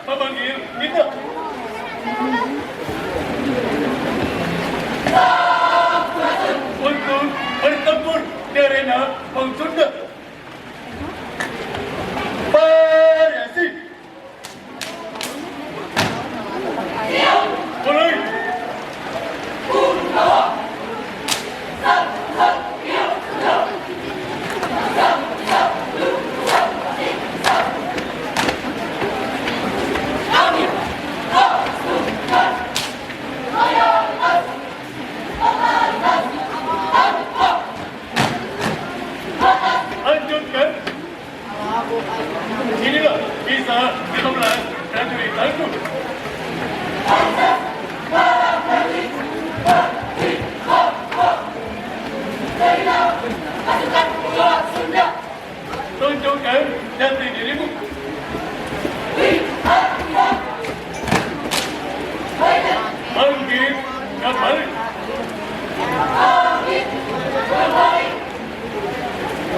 memanggil kita. Untuk bertempur di arena Maung Sunda. Variasi. Mulai. Lanjutkan. Inilah kisah 15 prajurit tangguh. Tunjukkan jati dirimu. Bangkit kembali.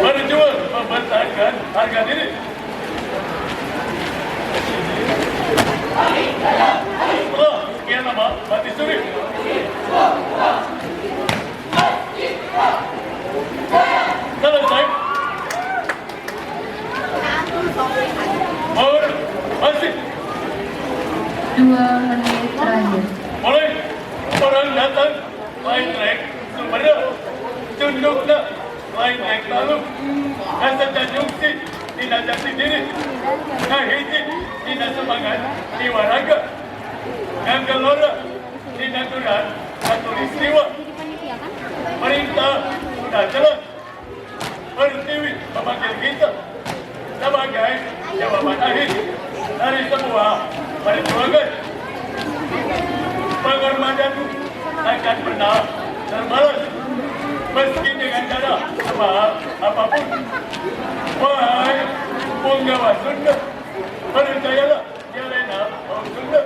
Berjuang mempertahankan harga diri. Setelah sekian lama mati suri. Selesai. Masih 2 menit terakhir. mulai orang datang lain naik sumbernya tunduknya lain naik lalu rasa jajungsi tidak jati diri kahiji tidak semangat di warga yang gelora tidak turan satu istiwa perintah sudah jelas pertiwi memanggil kita sebagai jawaban akhir dari semua perjuangan. Pengorbananmu akan pernah terbalas meski dengan cara semahal apapun. Wahai penggawa Sunda, percayalah di arena Maung Sunda.